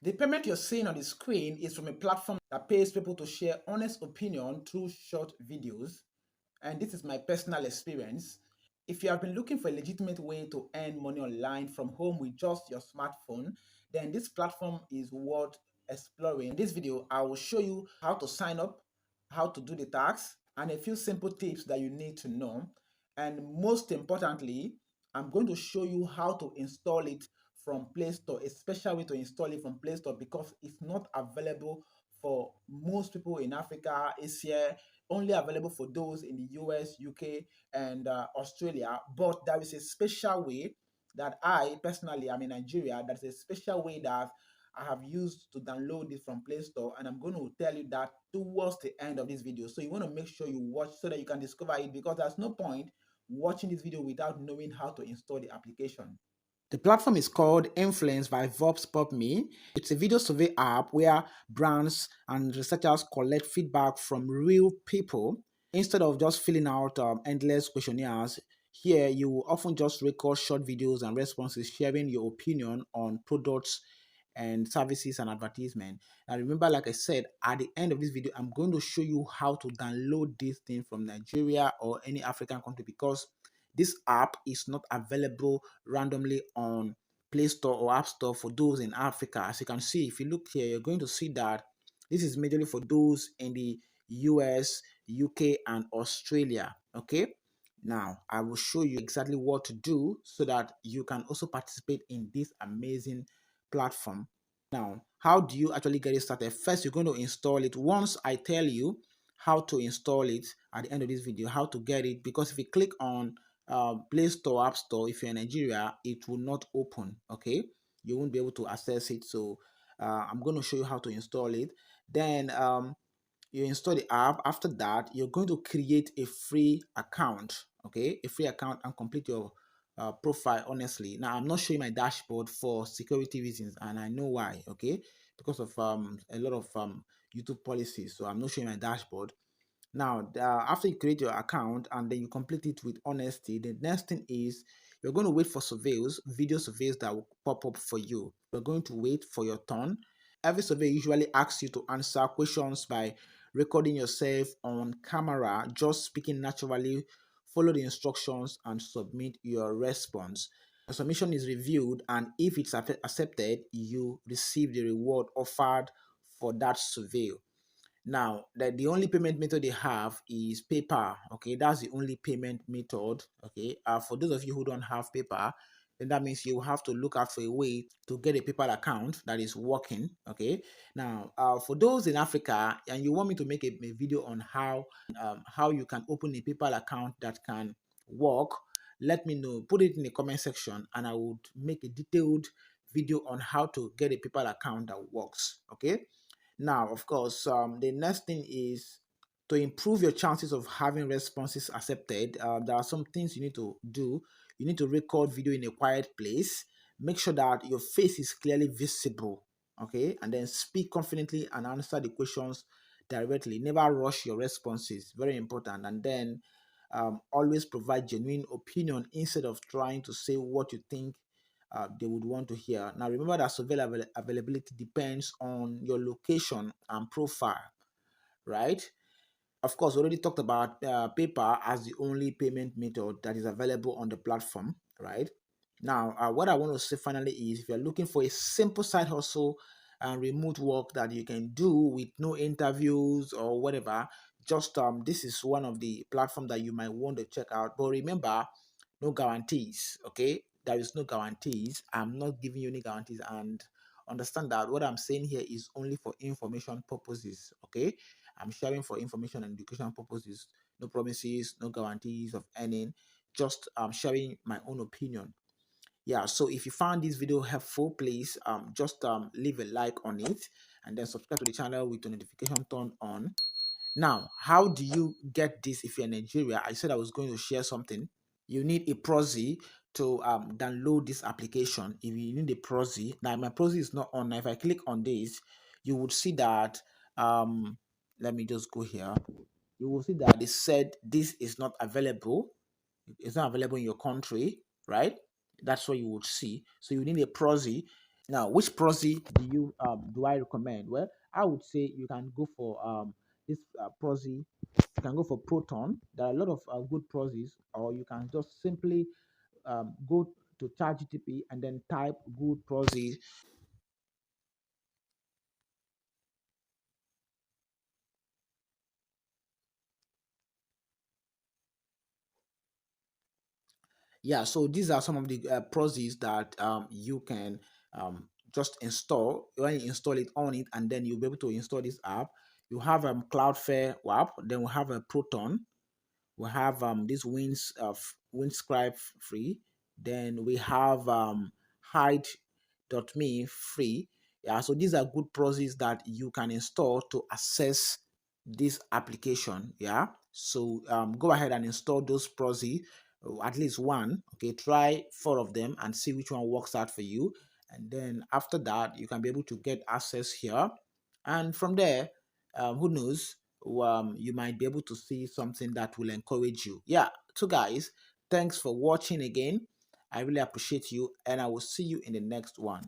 The payment you're seeing on the screen is from a platform that pays people to share honest opinion through short videos. And this is my personal experience. If you have been looking for a legitimate way to earn money online from home with just your smartphone, then this platform is worth exploring. In this video, I will show you how to sign up, how to do the tax, and a few simple tips that you need to know. And most importantly, I'm going to show you how to install it from Play Store, a special way to install it from Play Store because it's not available for most people in Africa. It's here only available for those in the US, UK, and Australia. But there is a special way that I personally, I'm in Nigeria, that's a special way that I have used to download it from Play Store, and I'm going to tell you that towards the end of this video. So you want to make sure you watch so that you can discover it, because there's no point watching this video without knowing how to install the application. The platform is called Influence by VoxPopMe. It's a video survey app where brands and researchers collect feedback from real people instead of just filling out endless questionnaires. Here, you will often just record short videos and responses sharing your opinion on products and services and advertisement. Now, remember, like I said, at the end of this video, I'm going to show you how to download this thing from Nigeria or any African country, because this app is not available randomly on Play Store or App Store for those in Africa. As you can see, if you look here, you're going to see that this is majorly for those in the US, UK, and Australia. Okay. Now, I will show you exactly what to do so that you can also participate in this amazing platform. Now, how do you actually get it started? First, you're going to install it. Once I tell you how to install it at the end of this video, how to get it, because if you click on Play Store, App Store, if you're in Nigeria, it will not open. Okay, you won't be able to access it. So I'm going to show you how to install it. Then you install the app. After that, you're going to create a free account. Okay, a free account, and complete your profile honestly. Now, I'm not showing my dashboard for security reasons, and I know why. Okay, because of a lot of YouTube policies, so I'm not showing my dashboard. Now, after you create your account and then you complete it with honesty, the next thing is you're going to wait for surveys, video surveys that will pop up for you. You're going to wait for your turn. Every survey usually asks you to answer questions by recording yourself on camera, just speaking naturally, follow the instructions, and submit your response. The submission is reviewed, and if it's accepted, you receive the reward offered for that survey. Now, the only payment method they have is PayPal. Okay, that's the only payment method. Okay, for those of you who don't have PayPal, then that means you have to look out for a way to get a PayPal account that is working. Okay, now for those in Africa, and you want me to make a video on how you can open a PayPal account that can work, let me know. Put it in the comment section, and I would make a detailed video on how to get a PayPal account that works. Okay. Now, of course, the next thing is to improve your chances of having responses accepted. There are some things you need to do. You need to record video in a quiet place. Make sure that your face is clearly visible. Okay, and then speak confidently and answer the questions directly. Never rush your responses. Very important. And then always provide genuine opinion instead of trying to say what you think they would want to hear. Now, remember that survey availability depends on your location and profile, right? Of course, we already talked about PayPal as the only payment method that is available on the platform, right? Now, what I want to say finally is if you're looking for a simple side hustle and remote work that you can do with no interviews or whatever, just this is one of the platforms that you might want to check out. But remember, no guarantees, okay? There is no guarantees. I'm not giving you any guarantees, and understand that what I'm saying here is only for information purposes, okay? I'm sharing for information and education purposes. No promises, no guarantees of earning. Just sharing my own opinion. Yeah. So if you found this video helpful, please just leave a like on it, and then subscribe to the channel with the notification turned on. Now, how do you get this if you're in Nigeria? I said I was going to share something. You need a proxy to download this application. If you need a proxy, now my proxy is not on. Now, if I click on this, you would see that let me just go here. You will see that they said this is not available. It's not available in your country, right? That's what you would see. So you need a proxy. Now, which proxy do I recommend? Well, I would say you can go for this proxy. You can go for Proton. There are a lot of good proxies, or you can just simply go to ChatGPT and then type good proxy. Yeah, so these are some of the proxies that you can just install. When you install it on it, and then you'll be able to install this app. You have Cloudflare app, then we have a Proton, we have this Windscribe free, then we have hide.me free. Yeah, so these are good proxies that you can install to access this application. Yeah, so go ahead and install those proxies, at least one. Okay, try four of them and see which one works out for you, and then after that you can be able to get access here, and from there, who knows, you might be able to see something that will encourage you. Yeah, so guys, thanks for watching again. I really appreciate you, and I will see you in the next one.